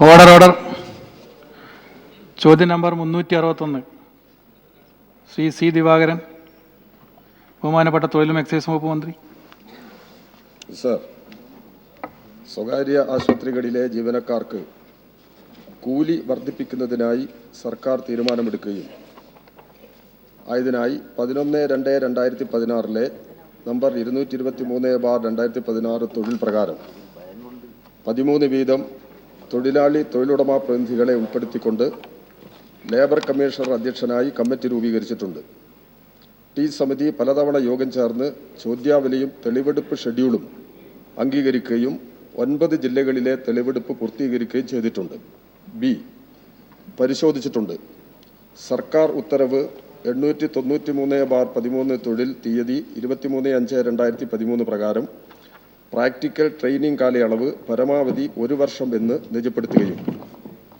Order. ചോദ്യം number 361 Shri C Divakaran, ബഹുമാനപ്പെട്ട തൊഴിലും എക്സൈസ് വകുപ്പ് മന്ത്രി. സർ, സ്വകാര്യ ആശുപത്രികളിലെ ജീവനക്കാർക്ക് കൂലി വർദ്ധിപ്പിക്കുന്നതിനായി സർക്കാർ തീരുമാനമെടുക്കുകയും ആയതിനായി 11/2/2016 നമ്പർ 223/2016 തൊഴിൽ പ്രകാരം 13 വീതം തൊഴിലാളി തൊഴിലുടമ പ്രതിനിധികളെ ഉൾപ്പെടുത്തിക്കൊണ്ട് ലേബർ കമ്മീഷണർ അധ്യക്ഷനായി കമ്മിറ്റി രൂപീകരിച്ചിട്ടുണ്ട്. ടി സമിതി പലതവണ യോഗം ചേർന്ന് ചോദ്യാവലിയും തെളിവെടുപ്പ് ഷെഡ്യൂളും അംഗീകരിക്കുകയും 9 ജില്ലകളിലെ തെളിവെടുപ്പ് പൂർത്തീകരിക്കുകയും ചെയ്തിട്ടുണ്ട്. ബി, പരിശോധിച്ചിട്ടുണ്ട്. സർക്കാർ ഉത്തരവ് 893/13 തൊഴിൽ തീയതി 23/5/2013 പ്രകാരം പ്രാക്ടിക്കൽ ട്രെയിനിങ് കാലയളവ് പരമാവധി 1 വർഷം എന്ന് നിജപ്പെടുത്തുകയും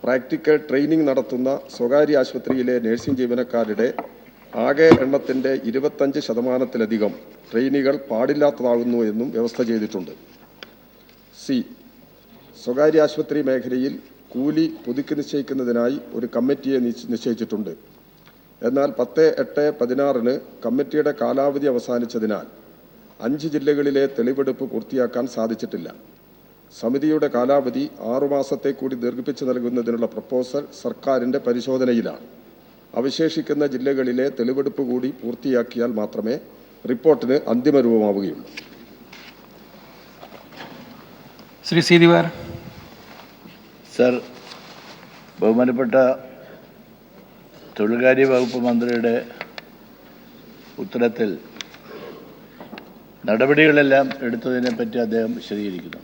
പ്രാക്ടിക്കൽ ട്രെയിനിങ് നടത്തുന്ന സ്വകാര്യ ആശുപത്രിയിലെ നഴ്സിംഗ് ജീവനക്കാരുടെ ആകെ എണ്ണത്തിൻ്റെ 25% ട്രെയിനികൾ പാടില്ലാത്തതാകുന്നു എന്നും വ്യവസ്ഥ ചെയ്തിട്ടുണ്ട്. സി, സ്വകാര്യ ആശുപത്രി മേഖലയിൽ കൂലി പുതുക്കി നിശ്ചയിക്കുന്നതിനായി ഒരു കമ്മിറ്റിയെ നിശ്ചയിച്ചിട്ടുണ്ട്. എന്നാൽ 10/8/16 കമ്മിറ്റിയുടെ കാലാവധി അവസാനിച്ചതിനാൽ 5 ജില്ലകളിലെ തെളിവെടുപ്പ് പൂർത്തിയാക്കാൻ സാധിച്ചിട്ടില്ല. സമിതിയുടെ കാലാവധി 6 മാസത്തെ കൂടി ദീർഘിപ്പിച്ചു നൽകുന്നതിനുള്ള പ്രപ്പോസൽ സർക്കാരിൻ്റെ പരിശോധനയിലാണ്. അവശേഷിക്കുന്ന ജില്ലകളിലെ തെളിവെടുപ്പ് കൂടി പൂർത്തിയാക്കിയാൽ മാത്രമേ റിപ്പോർട്ടിന് അന്തിമ രൂപമാവുകയുള്ളൂ. ശ്രീ സി ദിവാകരൻ. സർ, ബഹുമാനപ്പെട്ട തൊഴിൽകാര്യ വകുപ്പ് മന്ത്രിയുടെ ഉത്തരത്തിൽ നടപടികളെല്ലാം എടുത്തതിനെപ്പറ്റി അദ്ദേഹം വിശദീകരിക്കുന്നു.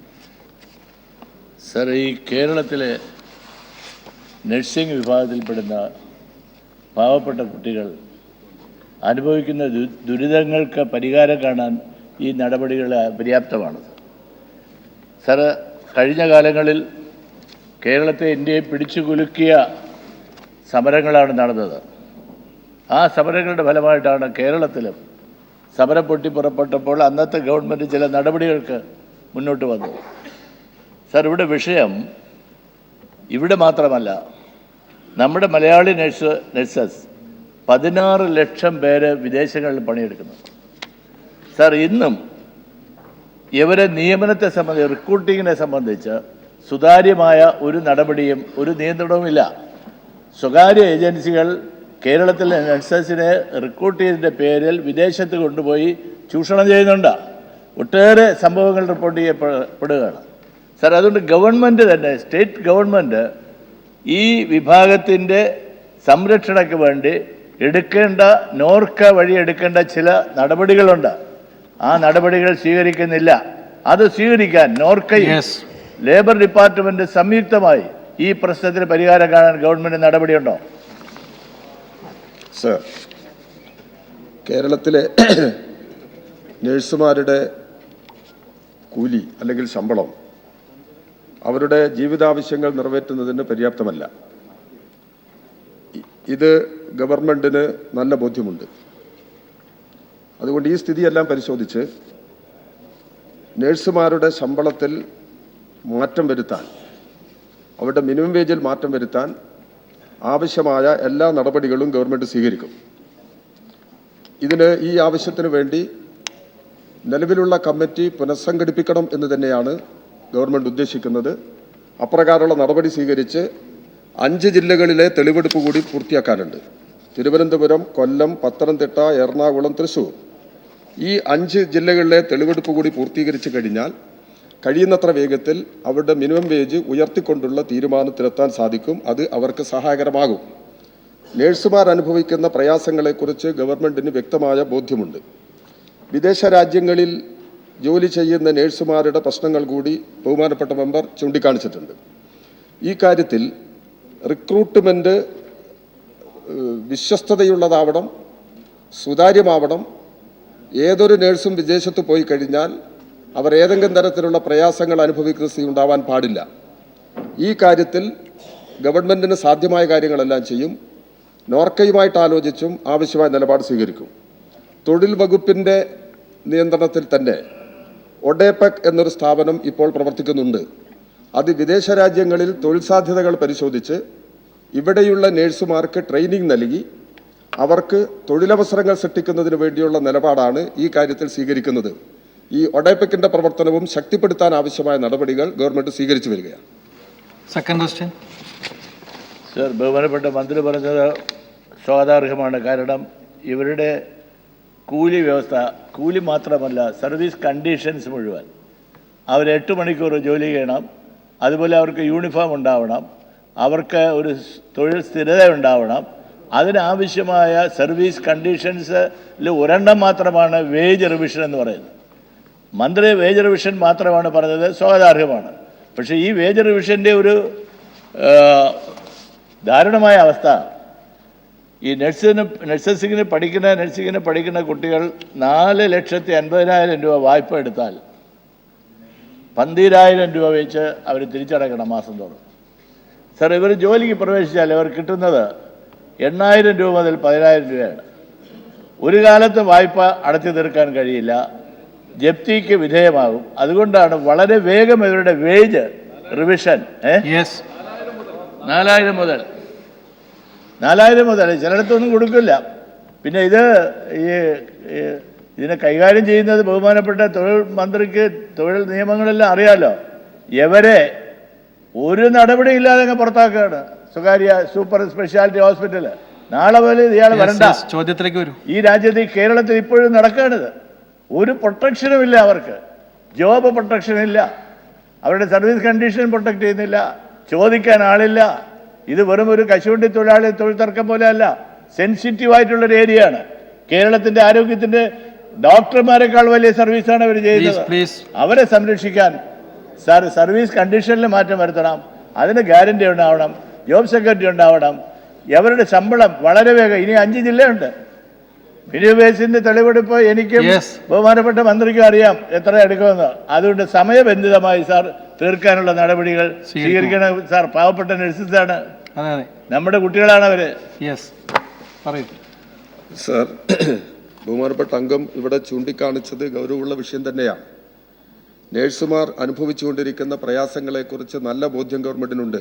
സർ, ഈ കേരളത്തിലെ നഴ്സിംഗ് വിഭാഗത്തിൽപ്പെടുന്ന പാവപ്പെട്ട കുട്ടികൾ അനുഭവിക്കുന്ന ദുരിതങ്ങൾക്ക് പരിഹാരം കാണാൻ ഈ നടപടികൾ പര്യാപ്തമാണ്. സർ, കഴിഞ്ഞ കാലങ്ങളിൽ കേരളത്തെ ഇന്ത്യയെ പിടിച്ചു കുലുക്കിയ സമരങ്ങളാണ് നടന്നത്. ആ സമരങ്ങളുടെ ഫലമായിട്ടാണ് കേരളത്തിലും സമരം പൊട്ടിപ്പുറപ്പെട്ടപ്പോൾ അന്നത്തെ ഗവൺമെൻറ് ചില നടപടികൾക്ക് മുന്നോട്ട് വന്നത്. സർ, ഇവിടെ വിഷയം ഇവിടെ മാത്രമല്ല, നമ്മുടെ മലയാളി നഴ്സസ് 16 ലക്ഷം പേര് വിദേശങ്ങളിൽ പണിയെടുക്കുന്നു. സർ, ഇന്നും ഇവരെ നിയമനത്തെ സംബന്ധിച്ച്, റിക്രൂട്ടിങ്ങിനെ സംബന്ധിച്ച് സുതാര്യമായ ഒരു നടപടിയും ഒരു നിയന്ത്രണവുമില്ല. സ്വകാര്യ ഏജൻസികൾ കേരളത്തിലെ നഴ്സസിനെ റിക്രൂട്ട് ചെയ്തതിൻ്റെ പേരിൽ വിദേശത്ത് കൊണ്ടുപോയി ചൂഷണം ചെയ്യുന്നുണ്ട്. ഒട്ടേറെ സംഭവങ്ങൾ റിപ്പോർട്ട് ചെയ്യപ്പെടുകയാണ്. സർ, അതുകൊണ്ട് ഗവൺമെൻറ് തന്നെ, സ്റ്റേറ്റ് ഗവൺമെൻറ് ഈ വിഭാഗത്തിൻ്റെ സംരക്ഷണയ്ക്ക് വേണ്ടി എടുക്കേണ്ട, നോർക്ക വഴി എടുക്കേണ്ട ചില നടപടികളുണ്ട്. ആ നടപടികൾ സ്വീകരിക്കുന്നില്ല. അത് സ്വീകരിക്കാൻ നോർക്കയും ലേബർ ഡിപ്പാർട്ട്മെൻറ്റ് സംയുക്തമായി ഈ പ്രശ്നത്തിന് പരിഹാരം കാണാൻ ഗവൺമെൻറ് നടപടിയുണ്ടോ? സർ, കേരളത്തിലെ നഴ്സുമാരുടെ കൂലി അല്ലെങ്കിൽ ശമ്പളം അവരുടെ ജീവിതാവശ്യങ്ങൾ നിറവേറ്റുന്നതിന് പര്യാപ്തമല്ല. ഇത് ഗവൺമെൻറ്റിന് നല്ല ബോധ്യമുണ്ട്. അതുകൊണ്ട് ഈ സ്ഥിതിയെല്ലാം പരിശോധിച്ച് നഴ്സുമാരുടെ ശമ്പളത്തിൽ മാറ്റം വരുത്താൻ, അവരുടെ മിനിമം വേജിൽ മാറ്റം വരുത്താൻ ആവശ്യമായ എല്ലാ നടപടികളും ഗവൺമെൻറ് സ്വീകരിക്കും. ഈ ആവശ്യത്തിന് വേണ്ടി നിലവിലുള്ള കമ്മിറ്റി പുനഃസംഘടിപ്പിക്കണം എന്ന് തന്നെയാണ് ഗവൺമെൻറ് ഉദ്ദേശിക്കുന്നത്. അപ്രകാരമുള്ള നടപടി സ്വീകരിച്ച് 5 ജില്ലകളിലെ തെളിവെടുപ്പ് കൂടി പൂർത്തിയാക്കാനുണ്ട്. തിരുവനന്തപുരം, കൊല്ലം, പത്തനംതിട്ട, എറണാകുളം, തൃശ്ശൂർ ഈ 5 ജില്ലകളിലെ തെളിവെടുപ്പ് കൂടി പൂർത്തീകരിച്ച് കഴിഞ്ഞാൽ കഴിയുന്നത്ര വേഗത്തിൽ അവരുടെ മിനിമം വേജ് ഉയർത്തിക്കൊണ്ടുള്ള തീരുമാനത്തിലെത്താൻ സാധിക്കും. അത് അവർക്ക് സഹായകരമാകും. നഴ്സുമാർ അനുഭവിക്കുന്ന പ്രയാസങ്ങളെക്കുറിച്ച് ഗവൺമെൻറ്റിന് വ്യക്തമായ ബോധ്യമുണ്ട്. വിദേശ രാജ്യങ്ങളിൽ ജോലി ചെയ്യുന്ന നഴ്സുമാരുടെ പ്രശ്നങ്ങൾ കൂടി ബഹുമാനപ്പെട്ട മെമ്പർ ചൂണ്ടിക്കാണിച്ചിട്ടുണ്ട്. ഈ കാര്യത്തിൽ റിക്രൂട്ട്മെൻറ്റ് വിശ്വസ്തതയുള്ളതാവണം, സുതാര്യമാവണം. ഏതൊരു നഴ്സും വിദേശത്ത് പോയി കഴിഞ്ഞാൽ അവർ ഏതെങ്കിലും തരത്തിലുള്ള പ്രയാസങ്ങൾ അനുഭവിക്കുന്ന സ്ഥിതി ഉണ്ടാവാൻ പാടില്ല. ഈ കാര്യത്തിൽ ഗവൺമെൻറ്റിന് സാധ്യമായ കാര്യങ്ങളെല്ലാം ചെയ്യും. നോർക്കയുമായിട്ട് ആലോചിച്ചും ആവശ്യമായ നിലപാട് സ്വീകരിക്കും. തൊഴിൽ വകുപ്പിൻ്റെ നിയന്ത്രണത്തിൽ തന്നെ ഒഡേപെക് എന്നൊരു സ്ഥാപനം ഇപ്പോൾ പ്രവർത്തിക്കുന്നുണ്ട്. അത് വിദേശ രാജ്യങ്ങളിൽ തൊഴിൽ സാധ്യതകൾ പരിശോധിച്ച് ഇവിടെയുള്ള നഴ്സുമാർക്ക് ട്രെയിനിങ് നൽകി അവർക്ക് തൊഴിലവസരങ്ങൾ സൃഷ്ടിക്കുന്നതിന് വേണ്ടിയുള്ള നിലപാടാണ് ഈ കാര്യത്തിൽ സ്വീകരിക്കുന്നത്. ഈ ഒഡെപെക്കിന്റെ പ്രവർത്തനവും ശക്തിപ്പെടുത്താൻ ആവശ്യമായ നടപടികൾ ഗവൺമെന്റ് സ്വീകരിച്ചു വരികയാണ്. Second question. സർ, ബഹുമാനപ്പെട്ട മന്ത്രി പറഞ്ഞത് സ്വാഗതാർഹമാണ്. കാരണം ഇവരുടെ കൂലി വ്യവസ്ഥ, കൂലി മാത്രമല്ല സർവീസ് കണ്ടീഷൻസ് മുഴുവൻ, അവർ 8 മണിക്കൂർ ജോലി ചെയ്യണം, അതുപോലെ അവർക്ക് യൂണിഫോം ഉണ്ടാവണം, അവർക്ക് ഒരു തൊഴിൽ സ്ഥിരത ഉണ്ടാവണം. അതിനാവശ്യമായ സർവീസ് കണ്ടീഷൻസിൽ ഒരെണ്ണം മാത്രമാണ് വേജ് റിവിഷൻ എന്ന് പറയുന്നത്. മന്ത്രി വേജ് റിവിഷൻ മാത്രമാണ് പറഞ്ഞത്, സ്വാഗതാർഹമാണ്. പക്ഷേ ഈ വേജ് റിവിഷൻ്റെ ഒരു ദാരുണമായ അവസ്ഥ, ഈ നഴ്സിങ്ങിന് പഠിക്കുന്ന കുട്ടികൾ 4,50,000 രൂപ വായ്പ എടുത്താൽ 12,000 രൂപ വെച്ച് അവർ തിരിച്ചടക്കണം മാസം തോറും. സാർ, ഇവർ ജോലിക്ക് പ്രവേശിച്ചാൽ ഇവർ കിട്ടുന്നത് 8,000 രൂപ മുതൽ 10,000 രൂപയാണ്. ഒരു കാലത്ത് വായ്പ അടച്ചു തീർക്കാൻ കഴിയില്ല, ജപ്തിക്ക് വിധേയമാകും. അതുകൊണ്ടാണ് വളരെ വേഗം ഇവരുടെ വേജ് റിവിഷൻ 4,000 മുതൽ ചിലയിടത്തൊന്നും കൊടുക്കില്ല. പിന്നെ ഇതിനെ കൈകാര്യം ചെയ്യുന്നത് ബഹുമാനപ്പെട്ട തൊഴിൽ മന്ത്രിക്ക് തൊഴിൽ നിയമങ്ങളെല്ലാം അറിയാലോ. ഇവരെ ഒരു നടപടിയില്ലാതെ അങ്ങ് പുറത്താക്കുകയാണ് സ്വകാര്യ സൂപ്പർ സ്പെഷ്യാലിറ്റി ഹോസ്പിറ്റൽ. നാളെ പോലെ ഇയാൾ വരണ്ട. ചോദ്യത്തിലേക്ക് വരും. ഈ രാജ്യത്ത്, ഈ കേരളത്തിൽ ഇപ്പോഴും നടക്കുകയാണിത്. ഒരു പ്രൊട്ടക്ഷനും ഇല്ല അവർക്ക്, ജോബ് പ്രൊട്ടക്ഷൻ ഇല്ല, അവരുടെ സർവീസ് കണ്ടീഷൻ പ്രൊട്ടക്ട് ചെയ്യുന്നില്ല, ചോദിക്കാൻ ആളില്ല. ഇത് വെറും ഒരു കശുവണ്ടി തൊഴിലാളി തൊഴിൽ തർക്കം പോലെ അല്ല, സെൻസിറ്റീവായിട്ടുള്ളൊരു ഏരിയയാണ്. കേരളത്തിൻ്റെ ആരോഗ്യത്തിൻ്റെ ഡോക്ടർമാരെക്കാൾ വലിയ സർവീസാണ് അവർ ചെയ്യുന്നത്. അവരെ സംരക്ഷിക്കാൻ സർവീസ് കണ്ടീഷനിൽ മാറ്റം വരുത്തണം, അതിന് ഗ്യാരണ്ടി ഉണ്ടാവണം, ജോബ് സെക്യൂരിറ്റി ഉണ്ടാവണം. അവരുടെ ശമ്പളം വളരെ വേഗം, ഇനി 5 ജില്ലയുണ്ട്. മിനിവേസിന്റെ തെളിവെടുപ്പ് എനിക്കും ബഹുമാനപ്പെട്ട മന്ത്രിക്കും അറിയാം എത്ര എടുക്കുമെന്ന്. അതുകൊണ്ട് സമയബന്ധിതമായി സാർ തീർക്കാനുള്ള നടപടികൾ സ്വീകരിക്കണം സാർ. പാവപ്പെട്ട നഴ്സസാണ്, നമ്മുടെ കുട്ടികളാണ് അവര്. സാർ, ബഹുമാനപ്പെട്ട അംഗം ഇവിടെ ചൂണ്ടിക്കാണിച്ചത് ഗൗരവമുള്ള വിഷയം തന്നെയാണ്. നേഴ്സുമാർ അനുഭവിച്ചുകൊണ്ടിരിക്കുന്ന പ്രയാസങ്ങളെക്കുറിച്ച് നല്ല ബോധ്യം ഗവൺമെന്റിനുണ്ട്.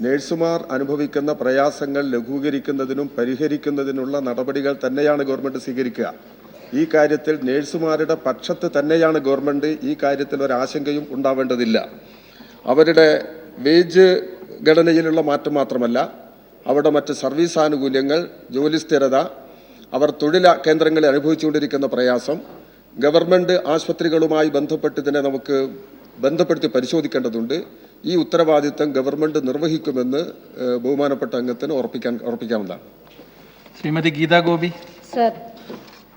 നേഴ്സുമാർ അനുഭവിക്കുന്ന പ്രയാസങ്ങൾ ലഘൂകരിക്കുന്നതിനും പരിഹരിക്കുന്നതിനുള്ള നടപടികൾ തന്നെയാണ് ഗവൺമെന്റ് സ്വീകരിക്കുക. ഈ കാര്യത്തിൽ നേഴ്സുമാരുടെ പക്ഷത്ത് തന്നെയാണ് ഗവൺമെന്റ്. ഈ കാര്യത്തിൽ ഒരാശങ്കയും ഉണ്ടാവേണ്ടതില്ല. അവരുടെ വേജ് ഘടനയിലുള്ള മാറ്റം മാത്രമല്ല, അവിടെ മറ്റ് സർവീസ് ആനുകൂല്യങ്ങൾ, ജോലി സ്ഥിരത, അവർ തൊഴിൽ കേന്ദ്രങ്ങളിൽ അനുഭവിച്ചുകൊണ്ടിരിക്കുന്ന പ്രയാസം, ഗവൺമെൻറ് ആശുപത്രികളുമായി ബന്ധപ്പെട്ട് ഇതിനെ നമുക്ക് ബന്ധപ്പെടുത്തി പരിശോധിക്കേണ്ടതുണ്ട്. ഈ ഉത്തരവാദിത്തം ഗവൺമെൻറ് നിർവഹിക്കുമെന്ന് ബഹുമാനപ്പെട്ട അംഗത്തിന് ഉറപ്പിക്കാവുന്നതാണ്. ശ്രീമതി ഗീതാ ഗോപി. സർ,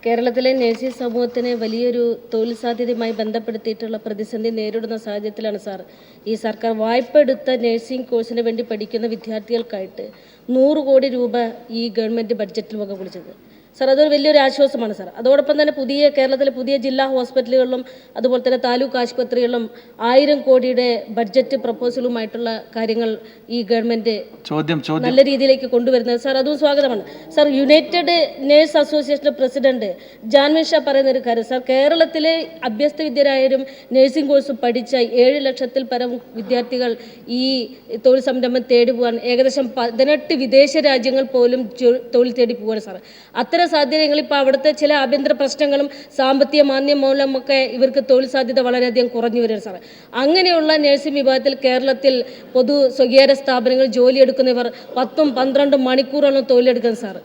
കേരളത്തിലെ നഴ്സിംഗ് സമൂഹത്തിന് വലിയൊരു തൊഴിൽ സാധ്യതയുമായി ബന്ധപ്പെടുത്തിയിട്ടുള്ള പ്രതിസന്ധി നേരിടുന്ന സാഹചര്യത്തിലാണ് സാർ ഈ സർക്കാർ വായ്പ എടുത്ത നഴ്സിംഗ് കോഴ്സിന് വേണ്ടി പഠിക്കുന്ന വിദ്യാർത്ഥികൾക്കായിട്ട് 100 കോടി രൂപ ഈ ഗവൺമെൻറ് ബഡ്ജറ്റിൽ വകകൊള്ളിച്ചത്. സാർ, അതൊരു വലിയൊരു ആശ്വാസമാണ് സാർ. അതോടൊപ്പം തന്നെ കേരളത്തിലെ പുതിയ ജില്ലാ ഹോസ്പിറ്റലുകളിലും അതുപോലെ തന്നെ താലൂക്ക് ആശുപത്രികളിലും 1000 കോടിയുടെ ബഡ്ജറ്റ് പ്രപ്പോസലുമായിട്ടുള്ള കാര്യങ്ങൾ ഈ ഗവൺമെൻറ് നല്ല രീതിയിലേക്ക് കൊണ്ടുവരുന്നത് സാർ, അതും സ്വാഗതമാണ്. Sir, united nurse association president Janvin Shah പറയുന്ന ഒരു കാര്യം സാർ, കേരളത്തിലെ അഭ്യസ്ത വിദ്യരായവരും നഴ്സിംഗ് കോഴ്സ് പഠിച്ച 7 ലക്ഷത്തിൽ പരം വിദ്യാർത്ഥികൾ ഈ തൊഴിൽ സംരംഭം തേടി പോകാൻ ഏകദേശം 18 വിദേശ രാജ്യങ്ങൾ പോലും തൊഴിൽ തേടി പോകാൻ സാർ. അത്തരം സാധ്യതകൾ ഇപ്പോൾ അവിടുത്തെ ചില ആഭ്യന്തര പ്രശ്നങ്ങളും സാമ്പത്തിക മാന്ദ്യം മൂലമൊക്കെ ഇവർക്ക് തൊഴിൽ സാധ്യത വളരെയധികം കുറഞ്ഞു വരും സാർ. അങ്ങനെയുള്ള നഴ്സിംഗ് വിഭാഗത്തിൽ കേരളത്തിൽ സ്വകാര്യ സ്ഥാപനങ്ങളിൽ ജോലിയെടുക്കുന്നവർ 10-12 മണിക്കൂറോളം തൊഴിലെടുക്കും സാർ.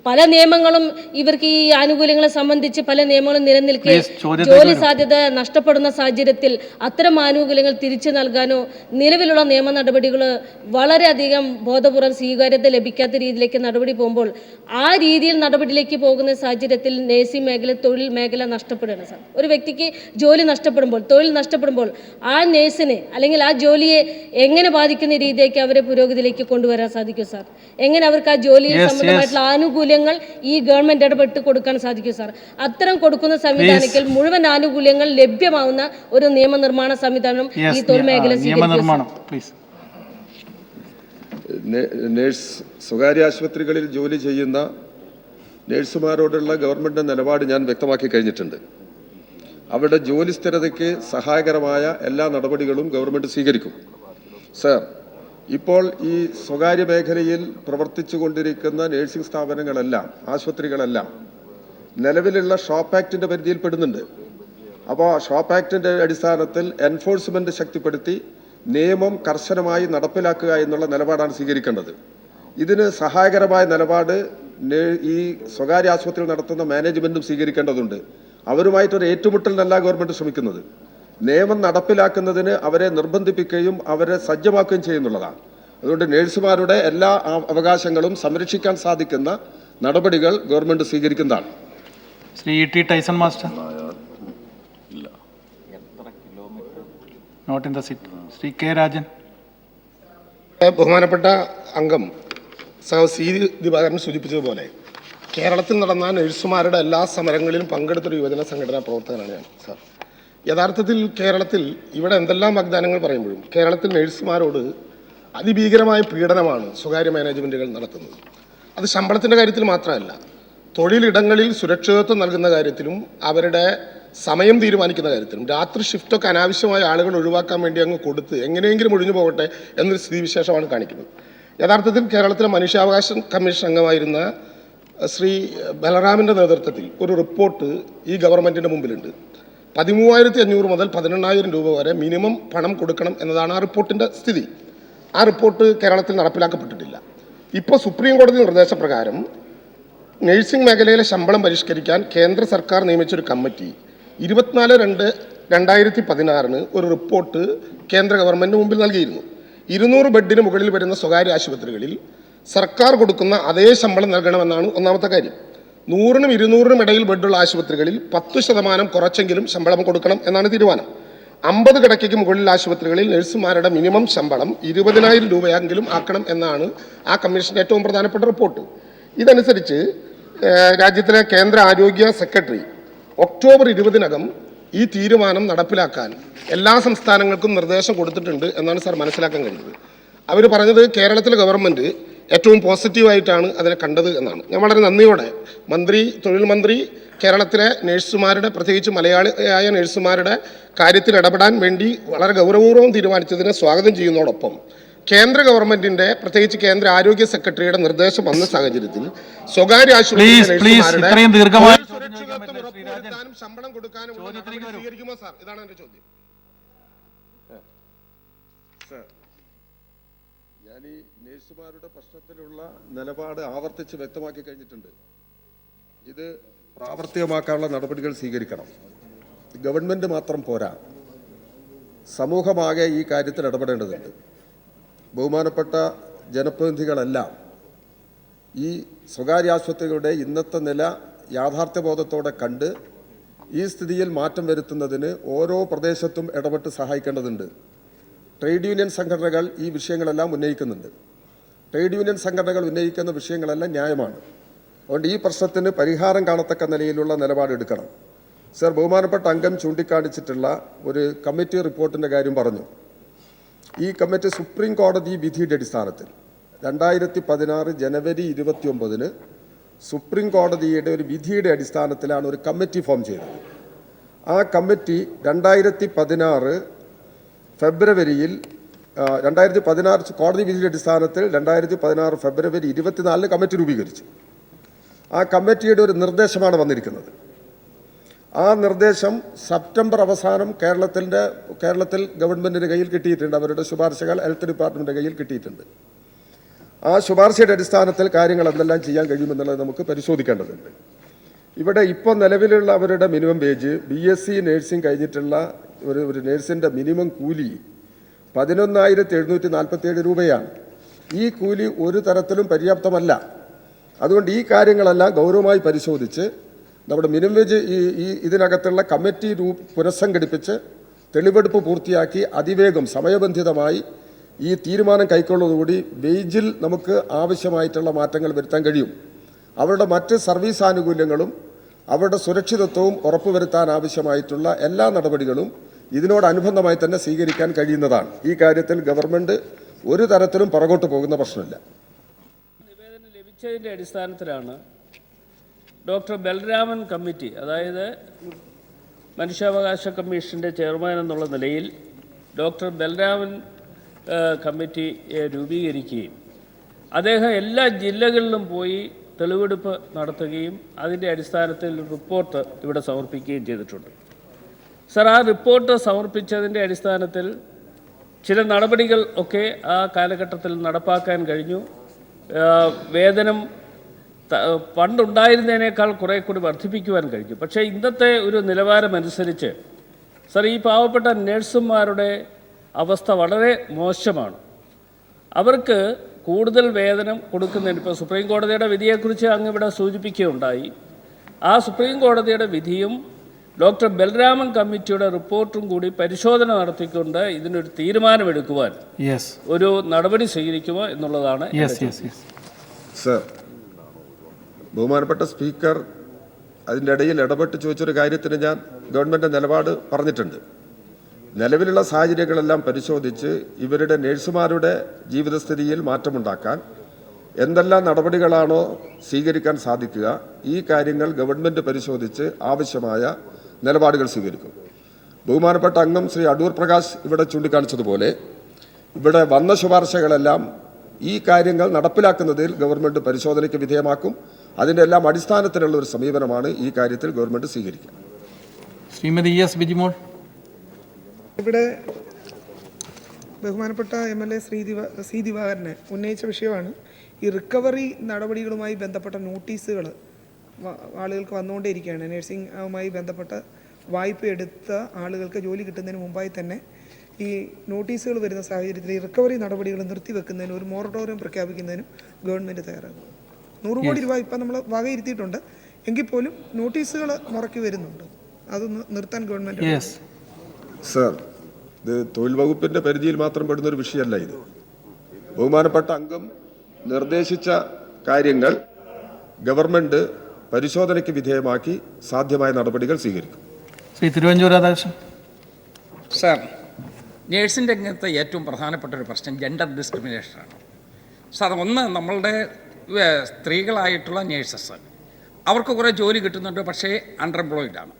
പല നിയമങ്ങളും ഇവർക്ക് ഈ ആനുകൂല്യങ്ങളെ സംബന്ധിച്ച് പല നിയമങ്ങളും നിലനിൽക്കുകയും ജോലി സാധ്യത നഷ്ടപ്പെടുന്ന സാഹചര്യത്തിൽ അത്തരം ആനുകൂല്യങ്ങൾ തിരിച്ചു നൽകാനോ നിലവിലുള്ള നിയമ നടപടികൾ വളരെയധികം ബോധപൂർവ്വം സ്വീകാര്യത ലഭിക്കാത്ത രീതിയിലേക്ക് നടപടി പോകുമ്പോൾ ആ രീതിയിൽ നടപടിയിലേക്ക് പോകുന്ന സാഹചര്യത്തിൽ നഴ്സിംഗ് മേഖല, തൊഴിൽ മേഖല നഷ്ടപ്പെടുകയാണ് സാർ. ഒരു വ്യക്തിക്ക് ജോലി നഷ്ടപ്പെടുമ്പോൾ, തൊഴിൽ നഷ്ടപ്പെടുമ്പോൾ ആ നഴ്സിനെ അല്ലെങ്കിൽ ആ ജോലിയെ എങ്ങനെ ബാധിക്കുന്ന രീതിയിലേക്ക് അവരെ പുരോഗതിയിലേക്ക് കൊണ്ടുവരാൻ സാധിക്കും സാർ? എങ്ങനെ അവർക്ക് ആ ജോലി സംബന്ധമായിട്ടുള്ള ആനുകൂല്യങ്ങൾ ഈ ഗവൺമെന്റ് ഇടപെട്ട് കൊടുക്കാൻ സാധിക്കും സാർ? അത്തരം കൊടുക്കുന്ന സംവിധാനത്തിൽ മുഴുവൻ ആനുകൂല്യങ്ങൾ ലഭ്യമാവുന്ന ഒരു നിയമനിർമ്മാണ സംവിധാനം ഈ തൊഴിൽ മേഖല സ്വകാര്യ ആശുപത്രികളിൽ ജോലി ചെയ്യുന്ന നഴ്സുമാരോടുള്ള ഗവൺമെന്റ് നിലപാട് ഞാൻ വ്യക്തമാക്കി കഴിഞ്ഞിട്ടുണ്ട്. അവരുടെ ജോലി സ്ഥിരതയ്ക്ക് സഹായകരമായ എല്ലാ നടപടികളും ഗവൺമെൻറ് സ്വീകരിക്കും. സർ, ഇപ്പോൾ ഈ സ്വകാര്യ മേഖലയിൽ പ്രവർത്തിച്ചു കൊണ്ടിരിക്കുന്ന നഴ്സിംഗ് സ്ഥാപനങ്ങളെല്ലാം, ആശുപത്രികളെല്ലാം നിലവിലുള്ള ഷോപ്പ് ആക്ടിൻ്റെ പരിധിയിൽ പെടുന്നുണ്ട്. അപ്പോൾ ഷോപ്പ് ആക്ടിൻ്റെ അടിസ്ഥാനത്തിൽ എൻഫോഴ്സ്മെൻറ്റ് ശക്തിപ്പെടുത്തി നിയമം കർശനമായി നടപ്പിലാക്കുക എന്നുള്ള നിലപാടാണ് സ്വീകരിക്കേണ്ടത്. ഇതിന് സഹായകരമായ നിലപാട് ഈ സ്വകാര്യ ആശുപത്രികൾ നടത്തുന്ന മാനേജ്മെൻറ്റും സ്വീകരിക്കേണ്ടതുണ്ട്. അവരുമായിട്ടൊരു ഏറ്റുമുട്ടലിനല്ല ഗവൺമെൻറ് ശ്രമിക്കുന്നത്. നിയമം നടപ്പിലാക്കുന്നതിന് അവരെ നിർബന്ധിപ്പിക്കുകയും അവരെ സജ്ജമാക്കുകയും ചെയ്യുന്നുള്ളതാണ്. അതുകൊണ്ട് നഴ്സുമാരുടെ എല്ലാ അവകാശങ്ങളും സംരക്ഷിക്കാൻ സാധിക്കുന്ന നടപടികൾ ഗവൺമെൻറ് സ്വീകരിക്കുന്നതാണ്. Shri T Tyson master, not in the seat. Shri K Rajan. ബഹുമാനപ്പെട്ട അംഗം സി ദിവാകരൻ സൂചിപ്പിച്ചതുപോലെ കേരളത്തിൽ നടന്ന നഴ്സുമാരുടെ എല്ലാ സമരങ്ങളിലും പങ്കെടുത്തൊരു യുവജന സംഘടനാ പ്രവർത്തകനാണ് ഞാൻ. സാർ, യഥാർത്ഥത്തിൽ കേരളത്തിൽ ഇവിടെ എന്തെല്ലാം വാഗ്ദാനങ്ങൾ പറയുമ്പോഴും കേരളത്തിൽ നഴ്സുമാരോട് അതിഭീകരമായ പീഡനമാണ് സ്വകാര്യ മാനേജ്മെൻറ്റുകൾ നടത്തുന്നത്. അത് ശമ്പളത്തിൻ്റെ കാര്യത്തിൽ മാത്രമല്ല, തൊഴിലിടങ്ങളിൽ സുരക്ഷിതത്വം നൽകുന്ന കാര്യത്തിലും അവരുടെ സമയം തീരുമാനിക്കുന്ന കാര്യത്തിലും രാത്രി ഷിഫ്റ്റൊക്കെ അനാവശ്യമായ ആളുകൾ ഒഴിവാക്കാൻ വേണ്ടി അങ്ങ് കൊടുത്ത് എങ്ങനെയെങ്കിലും ഒഴിഞ്ഞു പോകട്ടെ എന്നൊരു സ്ഥിതിവിശേഷമാണ് കാണിക്കുന്നത്. യഥാർത്ഥത്തിൽ കേരളത്തിലെ മനുഷ്യാവകാശ കമ്മീഷൻ അംഗമായിരുന്ന ശ്രീ ബലറാമിൻ്റെ നേതൃത്വത്തിൽ ഒരു റിപ്പോർട്ട് ഈ ഗവൺമെൻറ്റിൻ്റെ മുമ്പിലുണ്ട്. 13,500 മുതൽ 18,000 രൂപ വരെ മിനിമം പണം കൊടുക്കണം എന്നതാണ് ആ റിപ്പോർട്ടിൻ്റെ സ്ഥിതി. ആ റിപ്പോർട്ട് കേരളത്തിൽ നടപ്പിലാക്കപ്പെട്ടിട്ടില്ല. ഇപ്പോൾ സുപ്രീം കോടതി നിർദ്ദേശപ്രകാരം നഴ്സിംഗ് മേഖലയിലെ ശമ്പളം പരിഷ്കരിക്കാൻ കേന്ദ്ര സർക്കാർ നിയമിച്ചൊരു കമ്മിറ്റി 24/2/2016 ഒരു റിപ്പോർട്ട് കേന്ദ്ര ഗവൺമെൻറ് മുമ്പിൽ നൽകിയിരുന്നു. 200 ബെഡിന് മുകളിൽ വരുന്ന സ്വകാര്യ ആശുപത്രികളിൽ സർക്കാർ കൊടുക്കുന്ന അതേ ശമ്പളം നൽകണമെന്നാണ് ഒന്നാമത്തെ കാര്യം. 100-നും 200-നും ഇടയിൽ ബെഡുള്ള ആശുപത്രികളിൽ 10% കുറച്ചെങ്കിലും ശമ്പളം കൊടുക്കണം എന്നാണ് തീരുമാനം. 50 കിടക്കയ്ക്ക് മുകളിൽ ആശുപത്രികളിൽ നഴ്സുമാരുടെ മിനിമം ശമ്പളം 20,000 രൂപയെങ്കിലും ആക്കണം എന്നാണ് ആ കമ്മീഷൻ്റെ ഏറ്റവും പ്രധാനപ്പെട്ട റിപ്പോർട്ട്. ഇതനുസരിച്ച് രാജ്യത്തിലെ കേന്ദ്ര ആരോഗ്യ സെക്രട്ടറി ഒക്ടോബർ 20-നകം ഈ തീരുമാനം നടപ്പിലാക്കാൻ എല്ലാ സംസ്ഥാനങ്ങൾക്കും നിർദ്ദേശം കൊടുത്തിട്ടുണ്ട് എന്നാണ് സാർ മനസ്സിലാക്കാൻ കഴിയുന്നത്. അവർ പറഞ്ഞത് കേരളത്തിലെ ഗവൺമെൻറ് ഏറ്റവും പോസിറ്റീവായിട്ടാണ് അതിനെ കണ്ടത് എന്നാണ്. ഞാൻ വളരെ നന്ദിയോടെ തൊഴിൽ മന്ത്രി കേരളത്തിലെ നഴ്സുമാരുടെ, പ്രത്യേകിച്ച് മലയാളിയായ നഴ്സുമാരുടെ കാര്യത്തിൽ ഇടപെടാൻ വേണ്ടി വളരെ ഗൗരവപൂർവ്വം തീരുമാനിച്ചതിനെ സ്വാഗതം ചെയ്യുന്നതോടൊപ്പം കേന്ദ്ര ഗവൺമെന്റിന്റെ, പ്രത്യേകിച്ച് കേന്ദ്ര ആരോഗ്യ സെക്രട്ടറിയുടെ നിർദ്ദേശം വന്ന സാഹചര്യത്തിൽ സ്വകാര്യ ആശുപത്രികളുടെ ശമ്പളം കൊടുക്കാനും സ്വീകരിക്കുമോ സാർ? ഇതാണ് എന്റെ ചോദ്യം. ഞാൻ ഈ നഴ്സുമാരുടെ പ്രശ്നത്തിലുള്ള നിലപാട് ആവർത്തിച്ച് വ്യക്തമാക്കി കഴിഞ്ഞിട്ടുണ്ട്. ഇത് പ്രാവർത്തികമാക്കാനുള്ള നടപടികൾ സ്വീകരിക്കണം. ഗവൺമെൻറ് മാത്രം പോരാ, സമൂഹമാകെ ഈ കാര്യത്തിൽ ഇടപെടേണ്ടതുണ്ട്. ബഹുമാനപ്പെട്ട ജനപ്രതിനിധികളെല്ലാം ഈ സ്വകാര്യ ആശുപത്രികളുടെ ഇന്നത്തെ നില യാഥാർത്ഥ്യബോധത്തോടെ കണ്ട് ഈ സ്ഥിതിയിൽ മാറ്റം വരുത്തുന്നതിന് ഓരോ പ്രദേശത്തും ഇടപെട്ട് സഹായിക്കേണ്ടതുണ്ട്. ട്രേഡ് യൂണിയൻ സംഘടനകൾ ഈ വിഷയങ്ങളെല്ലാം ഉന്നയിക്കുന്നുണ്ട്. ട്രേഡ് യൂണിയൻ സംഘടനകൾ ഉന്നയിക്കുന്ന വിഷയങ്ങളെല്ലാം ന്യായമാണ്. അതുകൊണ്ട് ഈ പ്രശ്നത്തിന് പരിഹാരം കാണത്തക്ക നിലയിലുള്ള നിലപാടെടുക്കണം. സർ, ബഹുമാനപ്പെട്ട അംഗം ചൂണ്ടിക്കാണിച്ചിട്ടുള്ള ഒരു കമ്മിറ്റി റിപ്പോർട്ടിൻ്റെ കാര്യം പറഞ്ഞു. ഈ കമ്മിറ്റി സുപ്രീം കോടതി വിധിയുടെ അടിസ്ഥാനത്തിൽ 2016 ജനുവരി 29-ന് സുപ്രീം കോടതിയുടെ ഒരു വിധിയുടെ അടിസ്ഥാനത്തിലാണ് ഒരു കമ്മിറ്റി ഫോം ചെയ്തത്. ആ കമ്മിറ്റി 2016 ഫെബ്രുവരിയിൽ 2016 കോടതി വിധിയുടെ അടിസ്ഥാനത്തിൽ 2016 ഫെബ്രുവരി 24 കമ്മിറ്റി രൂപീകരിച്ചു. ആ കമ്മിറ്റിയുടെ ഒരു നിർദ്ദേശമാണ് വന്നിരിക്കുന്നത്. ആ നിർദ്ദേശം സെപ്റ്റംബർ അവസാനം കേരളത്തിൽ ഗവൺമെൻറ്റിൻ്റെ കയ്യിൽ കിട്ടിയിട്ടുണ്ട്. അവരുടെ ശുപാർശകൾ ഹെൽത്ത് ഡിപ്പാർട്ട്മെൻറ്റിൻ്റെ കയ്യിൽ കിട്ടിയിട്ടുണ്ട്. ആ ശുപാർശയുടെ അടിസ്ഥാനത്തിൽ കാര്യങ്ങൾ എന്തെല്ലാം ചെയ്യാൻ കഴിയുമെന്നുള്ളത് നമുക്ക് പരിശോധിക്കേണ്ടതുണ്ട്. ഇവിടെ ഇപ്പോൾ നിലവിലുള്ള അവരുടെ മിനിമം വേജ്, BSc നേഴ്സിംഗ് കഴിഞ്ഞിട്ടുള്ള ഒരു നേഴ്സിൻ്റെ മിനിമം കൂലി 11,747 രൂപയാണ്. ഈ കൂലി ഒരു തരത്തിലും പര്യാപ്തമല്ല. അതുകൊണ്ട് ഈ കാര്യങ്ങളെല്ലാം ഗൗരവമായി പരിശോധിച്ച് നമ്മുടെ മിനിമം വേജ് ഇതിനകത്തുള്ള കമ്മിറ്റി പുനഃസംഘടിപ്പിച്ച് തെളിവെടുപ്പ് പൂർത്തിയാക്കി അതിവേഗം സമയബന്ധിതമായി ഈ തീരുമാനം കൈക്കൊള്ളുന്നതോടുകൂടി വേജിൽ നമുക്ക് ആവശ്യമായിട്ടുള്ള മാറ്റങ്ങൾ വരുത്താൻ കഴിയും. അവരുടെ മറ്റ് സർവീസ് ആനുകൂല്യങ്ങളും അവരുടെ സുരക്ഷിതത്വവും ഉറപ്പുവരുത്താൻ ആവശ്യമായിട്ടുള്ള എല്ലാ നടപടികളും ഇതിനോടനുബന്ധമായി തന്നെ സ്വീകരിക്കാൻ കഴിയുന്നതാണ്. ഈ കാര്യത്തിൽ ഗവൺമെൻറ് ഒരു തരത്തിലും പുറകോട്ട് പോകുന്ന പ്രശ്നമില്ല. നിവേദനം ലഭിച്ചതിൻ്റെ അടിസ്ഥാനത്തിലാണ് ഡോക്ടർ ബലരാമൻ കമ്മിറ്റി, അതായത് മനുഷ്യാവകാശ കമ്മീഷൻ്റെ ചെയർമാൻ എന്നുള്ള നിലയിൽ ഡോക്ടർ ബൽരാമൻ കമ്മിറ്റി രൂപീകരിക്കുകയും അദ്ദേഹം എല്ലാ ജില്ലകളിലും പോയി തെളിവെടുപ്പ് നടത്തുകയും അതിൻ്റെ അടിസ്ഥാനത്തിൽ റിപ്പോർട്ട് ഇവിടെ സമർപ്പിക്കുകയും ചെയ്തിട്ടുണ്ട്. സർ, ആ റിപ്പോർട്ട് സമർപ്പിച്ചതിൻ്റെ അടിസ്ഥാനത്തിൽ ചില നടപടികൾ ഒക്കെ ആ കാലഘട്ടത്തിൽ നടപ്പാക്കാൻ കഴിഞ്ഞു. വേതനം പണ്ടുണ്ടായിരുന്നതിനേക്കാൾ കുറേ കൂടി വർദ്ധിപ്പിക്കുവാൻ കഴിഞ്ഞു. പക്ഷേ ഇന്നത്തെ ഒരു നിലവാരമനുസരിച്ച് സർ, ഈ പാവപ്പെട്ട നഴ്സുമാരുടെ അവസ്ഥ വളരെ മോശമാണ്. അവർക്ക് കൂടുതൽ വേതനം കൊടുക്കുന്നതിന് ഇപ്പോൾ സുപ്രീം കോടതിയുടെ വിധിയെക്കുറിച്ച് അങ്ങ് ഇവിടെ സൂചിപ്പിക്കുകയുണ്ടായി. ആ സുപ്രീം കോടതിയുടെ വിധിയും ഡോക്ടർ ബൽരാമൻ കമ്മിറ്റിയുടെ റിപ്പോർട്ടും കൂടി പരിശോധന നടത്തിക്കൊണ്ട് ഇതിനൊരു തീരുമാനമെടുക്കുവാൻ ഒരു നടപടി സ്വീകരിക്കുമോ എന്നുള്ളതാണ്. സർ, ബഹുമാനപ്പെട്ട സ്പീക്കർ അതിൻ്റെ ഇടയിൽ ഇടപെട്ട് ചോദിച്ചൊരു കാര്യത്തിന് ഞാൻ ഗവൺമെൻറ് നിലപാട് പറഞ്ഞിട്ടുണ്ട്. നിലവിലുള്ള സാഹചര്യങ്ങളെല്ലാം പരിശോധിച്ച് ഇവരുടെ നഴ്സുമാരുടെ ജീവിതസ്ഥിതിയിൽ മാറ്റമുണ്ടാക്കാൻ എന്തെല്ലാം നടപടികളാണോ സ്വീകരിക്കാൻ സാധിക്കുക, ഈ കാര്യങ്ങൾ ഗവൺമെൻറ് പരിശോധിച്ച് ആവശ്യമായ നിലപാടുകൾ സ്വീകരിക്കും. ബഹുമാനപ്പെട്ട അംഗം ശ്രീ അടൂർ പ്രകാശ് ഇവിടെ ചൂണ്ടിക്കാണിച്ചതുപോലെ ഇവിടെ വന്ന ശുപാർശകളെല്ലാം ഈ കാര്യങ്ങൾ നടപ്പിലാക്കുന്നതിൽ ഗവൺമെൻറ് പരിശോധനയ്ക്ക് വിധേയമാക്കും. അതിൻ്റെ എല്ലാം അടിസ്ഥാനത്തിലുള്ള ഒരു സമീപനമാണ് ഈ കാര്യത്തിൽ ഗവൺമെൻറ് സ്വീകരിക്കുക. ശ്രീമതി എസ് ബിജിമോൾ. ഇവിടെ ബഹുമാനപ്പെട്ട MLA സി ദിവാകരനെ ഉന്നയിച്ച വിഷയമാണ് ഈ റിക്കവറി നടപടികളുമായി ബന്ധപ്പെട്ട നോട്ടീസുകൾ ആളുകൾക്ക് വന്നുകൊണ്ടേയിരിക്കുകയാണ്. നഴ്സിംഗുമായി ബന്ധപ്പെട്ട വായ്പ എടുത്ത ആളുകൾക്ക് ജോലി കിട്ടുന്നതിന് മുമ്പായി തന്നെ ഈ നോട്ടീസുകൾ വരുന്ന സാഹചര്യത്തിൽ ഈ റിക്കവറി നടപടികൾ നിർത്തിവെക്കുന്നതിന് ഒരു മൊറട്ടോറിയം പ്രഖ്യാപിക്കുന്നതിനും ഗവൺമെൻറ് തയ്യാറാകും. 100 കോടി രൂപ ഇപ്പം നമ്മൾ വകയിരുത്തിയിട്ടുണ്ട്, എങ്കിൽ പോലും നോട്ടീസുകൾ മുറക്കി വരുന്നുണ്ട്. അതൊന്ന് നിർത്താൻ ഗവൺമെൻറ്. സർ, ഇത് തൊഴിൽ വകുപ്പിൻ്റെ പരിധിയിൽ മാത്രം പെടുന്നൊരു വിഷയമല്ല ഇത്. ബഹുമാനപ്പെട്ട അംഗം നിർദ്ദേശിച്ച കാര്യങ്ങൾ ഗവൺമെൻറ് പരിശോധനയ്ക്ക് വിധേയമാക്കി സാധ്യമായ നടപടികൾ സ്വീകരിക്കും. ശ്രീ തിരുവഞ്ചൂർ രാധാകൃഷ്ണൻ. സാർ, നേഴ്സിംഗ് രംഗത്ത് ഏറ്റവും പ്രധാനപ്പെട്ട ഒരു പ്രശ്നം ജെൻഡർ ഡിസ്ക്രിമിനേഷനാണ്. സാർ, ഒന്ന് നമ്മളുടെ സ്ത്രീകളായിട്ടുള്ള നേഴ്സസ് അവർക്ക് കുറേ ജോലി കിട്ടുന്നുണ്ട്, പക്ഷേ അൺഎംപ്ലോയിഡാണ്.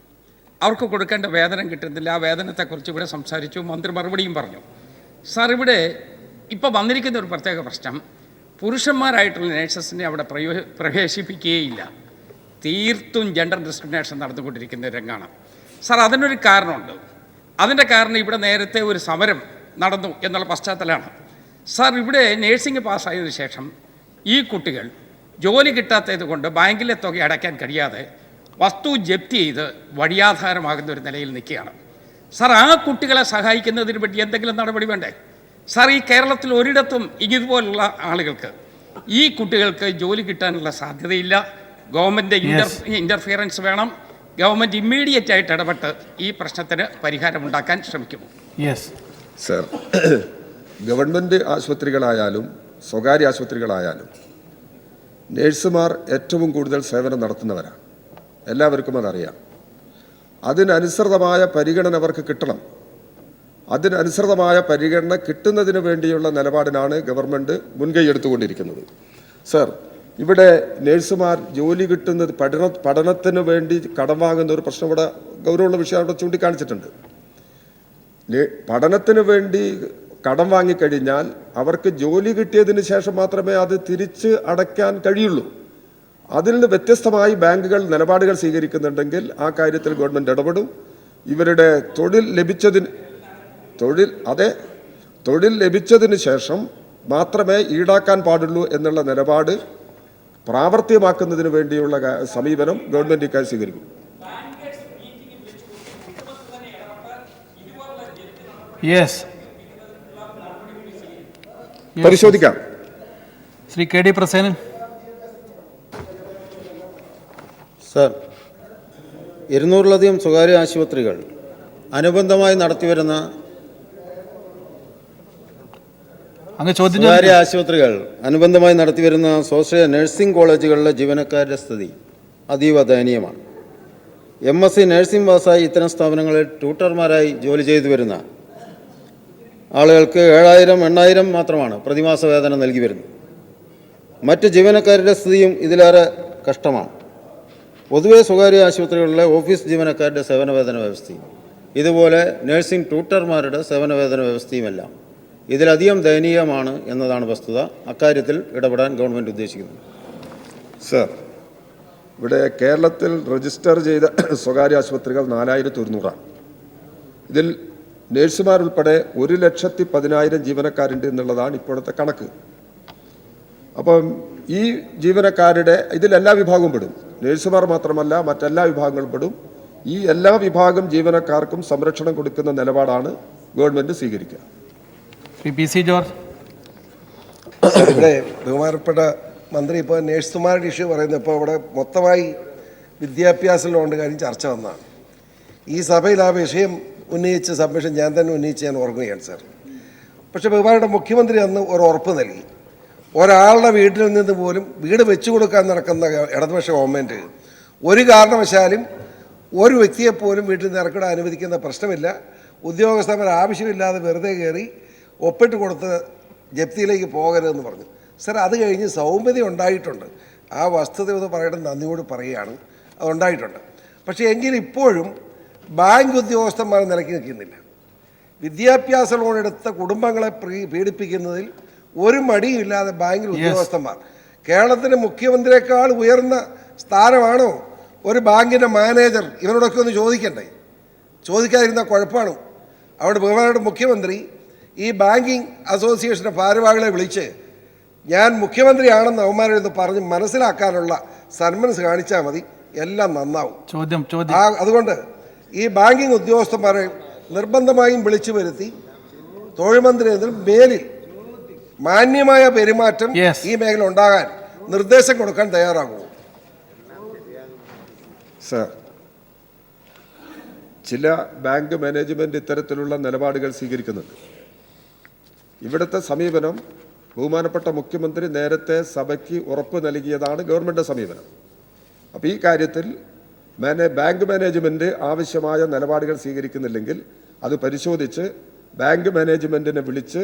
അവർക്ക് കൊടുക്കേണ്ട വേതനം കിട്ടുന്നില്ല. ആ വേതനത്തെക്കുറിച്ച് ഇവിടെ സംസാരിച്ചു, മന്ത്രി മറുപടിയും പറഞ്ഞു. സാർ, ഇവിടെ ഇപ്പോൾ വന്നിരിക്കുന്ന ഒരു പ്രത്യേക പ്രശ്നം, പുരുഷന്മാരായിട്ടുള്ള നേഴ്സസിനെ അവിടെ പ്രവേശിപ്പിക്കുകയില്ല. തീർത്തും ജെൻഡർ ഡിസ്ക്രിമിനേഷൻ നടന്നുകൊണ്ടിരിക്കുന്ന രംഗമാണ്. സാർ, അതിനൊരു കാരണമുണ്ട്. അതിൻ്റെ കാരണം ഇവിടെ നേരത്തെ ഒരു സമരം നടന്നു എന്നുള്ള പശ്ചാത്തലമാണ്. സാർ, ഇവിടെ നേഴ്സിംഗ് പാസ്സായതിനു ശേഷം ഈ കുട്ടികൾ ജോലി കിട്ടാത്തത് കൊണ്ട് ബാങ്കിലെ തുക അടയ്ക്കാൻ കഴിയാതെ വസ്തു ജപ്തി ചെയ്ത് വഴിയാധാരമാകുന്ന ഒരു നിലയിൽ നിൽക്കുകയാണ്. സാർ, ആ കുട്ടികളെ സഹായിക്കുന്നതിന് വേണ്ടി എന്തെങ്കിലും നടപടി വേണ്ടേ? സാർ, ഈ കേരളത്തിൽ ഒരിടത്തും ഇതുപോലുള്ള ആളുകൾക്ക്, ഈ കുട്ടികൾക്ക് ജോലി കിട്ടാനുള്ള സാധ്യതയില്ല. ഗവൺമെൻറ് ഇൻ്റർഫിയറൻസ് വേണം. ഗവൺമെൻറ് ഇമ്മീഡിയറ്റ് ആയിട്ട് ഇടപെട്ട് ഈ പ്രശ്നത്തിന് പരിഹാരമുണ്ടാക്കാൻ ശ്രമിക്കുമോ? സർ, ഗവൺമെൻറ് ആശുപത്രികളായാലും സ്വകാര്യ ആശുപത്രികളായാലും നേഴ്സുമാർ ഏറ്റവും കൂടുതൽ സേവനം നടത്തുന്നവരാണ്. എല്ലാവർക്കും അതറിയാം. അതിനനുസൃതമായ പരിഗണന അവർക്ക് കിട്ടണം. അതിനനുസൃതമായ പരിഗണന കിട്ടുന്നതിന് വേണ്ടിയുള്ള നിലപാടിനാണ് ഗവൺമെൻറ് മുൻകൈ എടുത്തുകൊണ്ടിരിക്കുന്നത്. സർ, ഇവിടെ നേഴ്സുമാർ ജോലി കിട്ടുന്നത് പഠനത്തിന് വേണ്ടി കടം വാങ്ങുന്ന ഒരു പ്രശ്നം ഇവിടെ ഗൗരവമുള്ള വിഷയം അവിടെ ചൂണ്ടിക്കാണിച്ചിട്ടുണ്ട്. പഠനത്തിന് വേണ്ടി കടം വാങ്ങിക്കഴിഞ്ഞാൽ അവർക്ക് ജോലി കിട്ടിയതിന് ശേഷം മാത്രമേ അത് തിരിച്ച് അടയ്ക്കാൻ കഴിയുള്ളൂ. അതിൽ നിന്ന് വ്യത്യസ്തമായി ബാങ്കുകൾ നിലപാടുകൾ സ്വീകരിക്കുന്നുണ്ടെങ്കിൽ ആ കാര്യത്തിൽ ഗവൺമെൻറ് ഇടപെടും. ഇവരുടെ തൊഴിൽ ലഭിച്ചതിന് ശേഷം മാത്രമേ ഈടാക്കാൻ പാടുള്ളൂ എന്നുള്ള നിലപാട് പ്രാവർത്തികമാക്കുന്നതിന് വേണ്ടിയുള്ള സമീപനം ഗവൺമെൻറ് ഇക്കാര്യം സ്വീകരിക്കും. പരിശോധിക്കാം. ശ്രീ KD പ്രസേനൻ. സർ, 200-ലധികം സ്വകാര്യ ആശുപത്രികൾ അനുബന്ധമായി നടത്തിവരുന്ന സ്വകാര്യ ആശുപത്രികൾ അനുബന്ധമായി നടത്തിവരുന്ന സ്വാശ്രയ നഴ്സിംഗ് കോളേജുകളിലെ ജീവനക്കാരുടെ സ്ഥിതി അതീവ ദയനീയമാണ്. MSc നഴ്സിംഗ് പാസ്സായി ഇത്തരം സ്ഥാപനങ്ങളിൽ ട്യൂട്ടർമാരായി ജോലി ചെയ്തു വരുന്ന ആളുകൾക്ക് 7,000-8,000 മാത്രമാണ് പ്രതിമാസ വേതനം നൽകി വരുന്നത്. മറ്റ് ജീവനക്കാരുടെ സ്ഥിതിയും ഇതിലേറെ കഷ്ടമാണ്. പൊതുവെ സ്വകാര്യ ആശുപത്രികളിലെ ഓഫീസ് ജീവനക്കാരുടെ സേവനവേതന വ്യവസ്ഥയും ഇതുപോലെ നഴ്സിംഗ് ട്യൂട്ടർമാരുടെ സേവനവേതന വ്യവസ്ഥയുമെല്ലാം ഇതിലധികം ദയനീയമാണ് എന്നതാണ് വസ്തുത. അക്കാര്യത്തിൽ ഇടപെടാൻ ഗവൺമെൻറ് ഉദ്ദേശിക്കുന്നു. സർ, ഇവിടെ കേരളത്തിൽ രജിസ്റ്റർ ചെയ്ത സ്വകാര്യ ആശുപത്രികൾ 4100 ഇതിൽ നേഴ്സുമാരുൾപ്പെടെ 1,10,000 ജീവനക്കാരുണ്ട് എന്നുള്ളതാണ് ഇപ്പോഴത്തെ കണക്ക്. അപ്പം ഈ ജീവനക്കാരുടെ ഇതിലെല്ലാ വിഭാഗവും പെടും. നേഴ്സുമാർ മാത്രമല്ല, മറ്റെല്ലാ വിഭാഗങ്ങളും പെടും. ഈ എല്ലാ വിഭാഗം ജീവനക്കാർക്കും സംരക്ഷണം കൊടുക്കുന്ന നിലപാടാണ് ഗവൺമെൻറ് സ്വീകരിക്കുക. Shri P C George. ഇവിടെ ബഹുമാനപ്പെട്ട മന്ത്രി ഇപ്പോൾ നേഴ്സുമാരുടെ ഇഷ്യൂ പറയുന്നത് ഇപ്പോൾ ഇവിടെ മൊത്തമായി വിദ്യാഭ്യാസ ലോണിൻ്റെ കാര്യം ചർച്ച വന്നതാണ്. ഈ സഭയിൽ ആ വിഷയം ഉന്നയിച്ച സബ്മിഷൻ ഞാൻ തന്നെ ഉന്നയിച്ച് ഞാൻ ഓർക്കുകയാണ് സാർ. പക്ഷേ ബഹുമാനപ്പെട്ട മുഖ്യമന്ത്രി അന്ന് ഒരു ഉറപ്പ് നൽകി, ഒരാളുടെ വീട്ടിൽ നിന്ന് പോലും വീട് വെച്ചു കൊടുക്കാൻ നടക്കുന്ന ഇടതുപക്ഷ ഗവൺമെൻറ് ഒരു കാരണവശാലും ഒരു വ്യക്തിയെപ്പോലും വീട്ടിൽ നിന്ന് ഇറക്കിടാൻ അനുവദിക്കുന്ന പ്രശ്നമില്ല. ഉദ്യോഗസ്ഥന്മാർ ആവശ്യമില്ലാതെ വെറുതെ കയറി ഒപ്പിട്ട് കൊടുത്ത് ജപ്തിയിലേക്ക് പോകരുതെന്ന് പറഞ്ഞു. സർ, അത് കഴിഞ്ഞ് സൗമ്യത ഉണ്ടായിട്ടുണ്ട്. ആ വസ്തുത എന്ന് പറയണം, നന്ദിയോട് പറയുകയാണ്, അതുണ്ടായിട്ടുണ്ട്. പക്ഷേ എങ്കിലും ഇപ്പോഴും ബാങ്ക് ഉദ്യോഗസ്ഥന്മാർ നിലയ്ക്ക് നിൽക്കുന്നില്ല. വിദ്യാഭ്യാസ ലോൺ എടുത്ത കുടുംബങ്ങളെ പീഡിപ്പിക്കുന്നതിൽ ഒരു മടിയുമില്ലാതെ ബാങ്കിൽ ഉദ്യോഗസ്ഥന്മാർ. കേരളത്തിലെ മുഖ്യമന്ത്രിയേക്കാൾ ഉയർന്ന സ്ഥാനമാണോ ഒരു ബാങ്കിൻ്റെ മാനേജർ? ഇവരോടൊക്കെ ഒന്ന് ചോദിക്കണ്ടേ? ചോദിക്കാതിരുന്ന കുഴപ്പമാണ്. അവിടെ ബഹുമാനപ്പെട്ട മുഖ്യമന്ത്രി ഈ ബാങ്കിങ് അസോസിയേഷൻ്റെ ഭാരവാഹികളെ വിളിച്ച് ഞാൻ മുഖ്യമന്ത്രിയാണെന്ന് അവന്മാരെന്ന് പറഞ്ഞ് മനസ്സിലാക്കാനുള്ള സന്മനസ് കാണിച്ചാൽ മതി, എല്ലാം നന്നാവും. അതുകൊണ്ട് ഈ ബാങ്കിങ് ഉദ്യോഗസ്ഥന്മാരെ നിർബന്ധമായും വിളിച്ചു വരുത്തി തൊഴിൽ മന്ത്രി മേലിൽ മാന്യമായ പെരുമാറ്റം ഈ മേഖല ഉണ്ടാകാൻ നിർദ്ദേശം കൊടുക്കാൻ തയ്യാറാകുമോ? സർ, ചില ബാങ്ക് മാനേജ്മെൻറ്റ് ഇത്തരത്തിലുള്ള നിലപാടുകൾ സ്വീകരിക്കുന്നുണ്ട്. ഇവിടുത്തെ സമീപനം ബഹുമാനപ്പെട്ട മുഖ്യമന്ത്രി നേരത്തെ സഭയ്ക്ക് ഉറപ്പ് നൽകിയതാണ് ഗവൺമെൻറ് സമീപനം. അപ്പോൾ ഈ കാര്യത്തിൽ ബാങ്ക് മാനേജ്മെൻറ്റ് ആവശ്യമായ നിലപാടുകൾ സ്വീകരിക്കുന്നില്ലെങ്കിൽ അത് പരിശോധിച്ച് ബാങ്ക് മാനേജ്മെൻറ്റിനെ വിളിച്ച്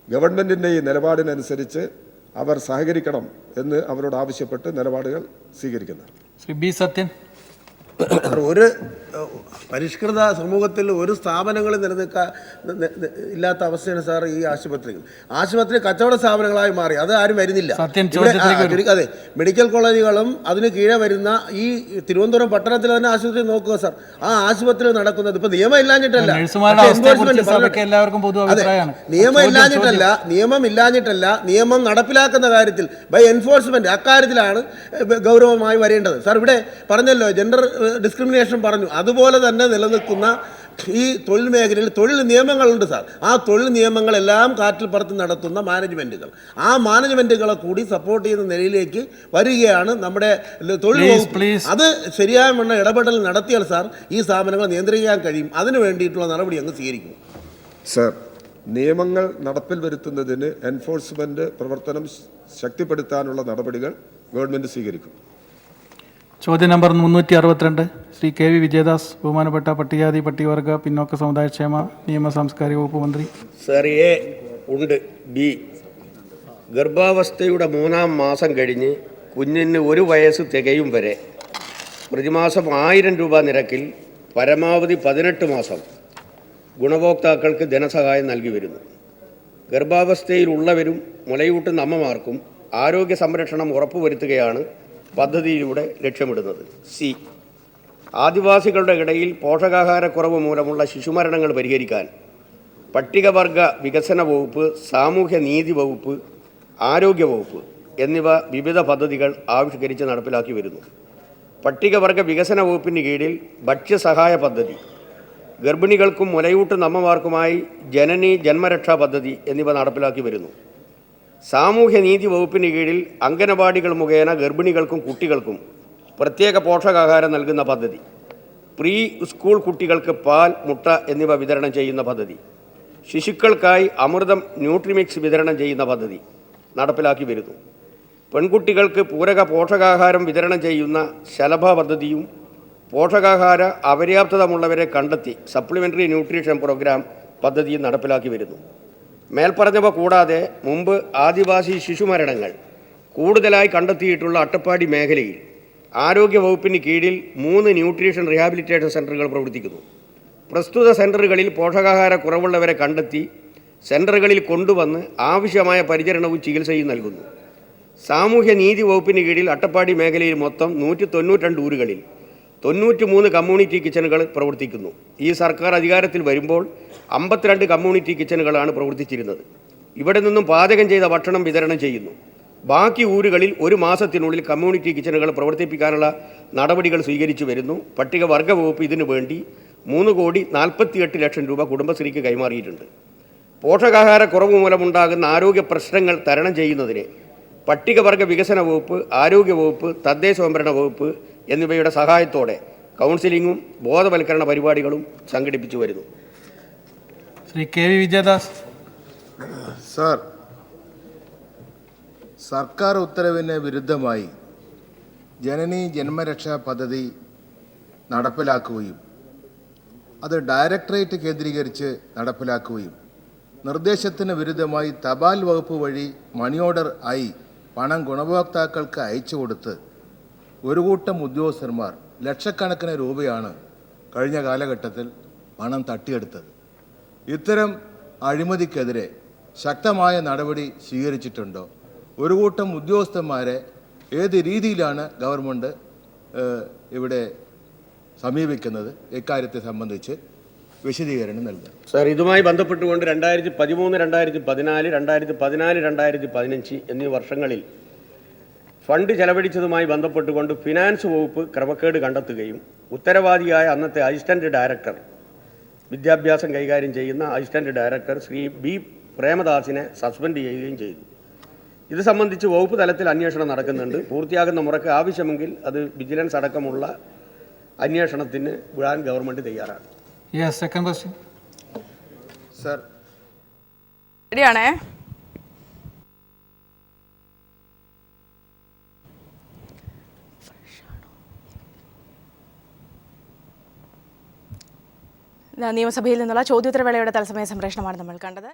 ഗവൺമെൻറ്റിൻ്റെ ഈ നിലപാടിനനുസരിച്ച് അവർ സഹകരിക്കണം എന്ന് അവരോട് ആവശ്യപ്പെട്ട് നിലപാടുകൾ സ്വീകരിക്കുന്നത്. ശ്രീ ബി സത്യൻ. ഒരു പരിഷ്കൃത സമൂഹത്തിൽ ഒരു സ്ഥാപനങ്ങൾ നിലനിൽക്കാൻ ഇല്ലാത്ത അവസ്ഥയാണ് സാർ ഈ ആശുപത്രി കച്ചവട സ്ഥാപനങ്ങളായി മാറി. അത് ആരും വരുന്നില്ല. അതെ, മെഡിക്കൽ കോളേജുകളും അതിന് കീഴെ വരുന്ന ഈ തിരുവനന്തപുരം പട്ടണത്തിൽ തന്നെ ആശുപത്രി നോക്കുക സാർ. ആ ആശുപത്രിയിൽ നടക്കുന്നത് ഇപ്പൊ നിയമം ഇല്ലാഞ്ഞിട്ടല്ല, നിയമം നടപ്പിലാക്കുന്ന കാര്യത്തിൽ ബൈ എൻഫോഴ്സ്മെന്റ് അക്കാര്യത്തിലാണ് ഗൗരവമായി വരേണ്ടത് സാർ. ഇവിടെ പറഞ്ഞല്ലോ ജെൻഡർ ഡിസ്ക്രിമിനേഷൻ പറഞ്ഞു, അതുപോലെ തന്നെ നിലനിൽക്കുന്ന ഈ തൊഴിൽ മേഖലയിൽ തൊഴിൽ നിയമങ്ങളുണ്ട് സാർ. ആ തൊഴിൽ നിയമങ്ങളെല്ലാം കാറ്റിൽ പറത്തി നടത്തുന്ന മാനേജ്മെൻറ്റുകൾ, ആ മാനേജ്മെൻറ്റുകളെ കൂടി സപ്പോർട്ട് ചെയ്യുന്ന നിലയിലേക്ക് വരികയാണ് നമ്മുടെ തൊഴിൽ വകുപ്പ്. അത് ശരിയായ വണ്ണം ഇടപെടൽ നടത്തിയാൽ സാർ ഈ സ്ഥാപനങ്ങൾ നിയന്ത്രിക്കാൻ കഴിയും. അതിനു വേണ്ടിയിട്ടുള്ള നടപടി അങ്ങ് സ്വീകരിക്കും. സർ, നിയമങ്ങൾ നടപ്പിൽ വരുത്തുന്നതിന് എൻഫോഴ്സ്മെൻറ്റ് പ്രവർത്തനം ശക്തിപ്പെടുത്താനുള്ള നടപടികൾ ഗവൺമെൻറ് സ്വീകരിക്കും. ചോദ്യം number 362 Shri K V Vijayadas, ബഹുമാനപ്പെട്ട പട്ടികജാതി പട്ടികവർഗ പിന്നോക്ക സമുദായക്ഷേമ നിയമ സാംസ്കാരിക വകുപ്പ് മന്ത്രി. സർ, എ ഉണ്ട്. ബി, ഗർഭാവസ്ഥയുടെ 3-ാം മാസം കഴിഞ്ഞ് കുഞ്ഞിന് 1 വയസ്സ് തികയും വരെ പ്രതിമാസം 1000 രൂപ നിരക്കിൽ പരമാവധി 18 മാസം ഗുണഭോക്താക്കൾക്ക് ധനസഹായം നൽകി വരുന്നു. ഗർഭാവസ്ഥയിലുള്ളവരും മുലയൂട്ടുന്ന അമ്മമാർക്കും ആരോഗ്യ സംരക്ഷണം ഉറപ്പുവരുത്തുകയാണ് പദ്ധതിയിലൂടെ ലക്ഷ്യമിടുന്നത്. സി, ആദിവാസികളുടെ ഇടയിൽ പോഷകാഹാരക്കുറവ് മൂലമുള്ള ശിശുമരണങ്ങൾ പരിഹരിക്കാൻ പട്ടികവർഗ വികസന വകുപ്പ്, സാമൂഹ്യ നീതി വകുപ്പ്, ആരോഗ്യ വകുപ്പ് എന്നിവ വിവിധ പദ്ധതികൾ ആവിഷ്കരിച്ച് നടപ്പിലാക്കി വരുന്നു. പട്ടികവർഗ വികസന വകുപ്പിന് കീഴിൽ ഭക്ഷ്യസഹായ പദ്ധതി, ഗർഭിണികൾക്കും മുലയൂട്ടുന്ന അമ്മമാർക്കുമായി ജനനി ജന്മരക്ഷാ പദ്ധതി എന്നിവ നടപ്പിലാക്കി വരുന്നു. സാമൂഹ്യ നീതി വകുപ്പിന് കീഴിൽ അംഗനവാടികൾ മുഖേന ഗർഭിണികൾക്കും കുട്ടികൾക്കും പ്രത്യേക പോഷകാഹാരം നൽകുന്ന പദ്ധതി, പ്രീ സ്കൂൾ കുട്ടികൾക്ക് പാൽ, മുട്ട എന്നിവ വിതരണം ചെയ്യുന്ന പദ്ധതി, ശിശുക്കൾക്കായി അമൃതം ന്യൂട്രിമിക്സ് വിതരണം ചെയ്യുന്ന പദ്ധതി നടപ്പിലാക്കി വരുന്നു. പെൺകുട്ടികൾക്ക് പൂരക പോഷകാഹാരം വിതരണം ചെയ്യുന്ന ശലഭ പദ്ധതിയും പോഷകാഹാര അപര്യാപ്തതമുള്ളവരെ കണ്ടെത്തി സപ്ലിമെൻ്ററി ന്യൂട്രീഷൻ പ്രോഗ്രാം പദ്ധതിയും നടപ്പിലാക്കി വരുന്നു. മേൽപ്പറഞ്ഞവ കൂടാതെ മുമ്പ് ആദിവാസി ശിശുമരണങ്ങൾ കൂടുതലായി കണ്ടെത്തിയിട്ടുള്ള അട്ടപ്പാടി മേഖലയിൽ ആരോഗ്യ വകുപ്പിന് കീഴിൽ 3 ന്യൂട്രീഷൻ റീഹാബിലിറ്റേഷൻ സെൻ്ററുകൾ പ്രവർത്തിക്കുന്നു. പ്രസ്തുത സെൻ്ററുകളിൽ പോഷകാഹാര കുറവുള്ളവരെ കണ്ടെത്തി സെൻ്ററുകളിൽ കൊണ്ടുവന്ന് ആവശ്യമായ പരിചരണവും ചികിത്സയും നൽകുന്നു. സാമൂഹ്യനീതി വകുപ്പിന് കീഴിൽ അട്ടപ്പാടി മേഖലയിൽ മൊത്തം 192 ഊരുകളിൽ 93 കമ്മ്യൂണിറ്റി കിച്ചണുകൾ പ്രവർത്തിക്കുന്നു. ഈ സർക്കാർ അധികാരത്തിൽ വരുമ്പോൾ 52 കമ്മ്യൂണിറ്റി കിച്ചണുകളാണ് പ്രവർത്തിച്ചിരുന്നത്. ഇവിടെ നിന്നും പാചകം ചെയ്ത ഭക്ഷണം വിതരണം ചെയ്യുന്നു. ബാക്കി ഊരുകളിൽ 1 മാസത്തിനുള്ളിൽ കമ്മ്യൂണിറ്റി കിച്ചണുകൾ പ്രവർത്തിപ്പിക്കാനുള്ള നടപടികൾ സ്വീകരിച്ചു വരുന്നു. പട്ടികവർഗ വകുപ്പ് ഇതിനു വേണ്ടി 3,48,00,000 രൂപ കുടുംബശ്രീക്ക് കൈമാറിയിട്ടുണ്ട്. പോഷകാഹാര കുറവ് മൂലമുണ്ടാകുന്ന ആരോഗ്യ പ്രശ്നങ്ങൾ തരണം ചെയ്യുന്നതിന് പട്ടികവർഗ വികസന വകുപ്പ്, ആരോഗ്യ വകുപ്പ്, തദ്ദേശ സ്വയംഭരണ വകുപ്പ് എന്നിവയുടെ സഹായത്തോടെ കൗൺസിലിങ്ങും ബോധവൽക്കരണ പരിപാടികളും സംഘടിപ്പിച്ചു വരുന്നു. Shri K V Vijayadas. Sir, സർക്കാർ ഉത്തരവിന് വിരുദ്ധമായി ജനനി ജന്മരക്ഷാ പദ്ധതി നടപ്പിലാക്കുകയും അത് ഡയറക്ടറേറ്റ് കേന്ദ്രീകരിച്ച് നടപ്പിലാക്കുകയും നിർദ്ദേശത്തിന് വിരുദ്ധമായി തപാൽ വകുപ്പ് വഴി മണി ഓർഡർ ആയി പണം ഗുണഭോക്താക്കൾക്ക് അയച്ചു കൊടുത്ത് ഒരു കൂട്ടം ഉദ്യോഗസ്ഥന്മാർ ലക്ഷക്കണക്കിന് രൂപയാണ് കഴിഞ്ഞ കാലഘട്ടത്തിൽ പണം തട്ടിയെടുത്തത്. ഇത്തരം അഴിമതിക്കെതിരെ ശക്തമായ നടപടി സ്വീകരിച്ചിട്ടുണ്ടോ? ഒരു കൂട്ടം ഉദ്യോഗസ്ഥന്മാരെ ഏത് രീതിയിലാണ് ഗവൺമെൻറ് ഇവിടെ സമീപിക്കുന്നത്? ഇക്കാര്യത്തെ സംബന്ധിച്ച് വിശദീകരണം നൽകുക. സാർ, ഇതുമായി ബന്ധപ്പെട്ടുകൊണ്ട് 2013, 2014, 2014, 2015 എന്നീ വർഷങ്ങളിൽ ഫണ്ട് ചെലവഴിച്ചതുമായി ബന്ധപ്പെട്ടുകൊണ്ട് ഫിനാൻസ് വകുപ്പ് ക്രമക്കേട് കണ്ടെത്തുകയും ഉത്തരവാദിയായ അന്നത്തെ അസിസ്റ്റന്റ് ഡയറക്ടർ, വിദ്യാഭ്യാസം കൈകാര്യം ചെയ്യുന്ന അസിസ്റ്റന്റ് ഡയറക്ടർ ശ്രീ ബി പ്രേമദാസിനെ സസ്പെൻഡ് ചെയ്യുകയും ചെയ്തു. ഇത് സംബന്ധിച്ച് വകുപ്പ് തലത്തിൽ അന്വേഷണം നടക്കുന്നുണ്ട്. പൂർത്തിയാകുന്ന മുറയ്ക്ക് ആവശ്യമെങ്കിൽ അത് വിജിലൻസ് അടക്കമുള്ള അന്വേഷണത്തിന് വിടാൻ ഗവൺമെൻറ് തയ്യാറാണ്. Yes, second question. Sir. റെഡിയാണേ? നിയമസഭയിൽ നിന്നുള്ള ചോദ്യോത്തരവേളയുടെ തത്സമയ സംപ്രേഷണമാണ് നമ്മൾ കണ്ടത്.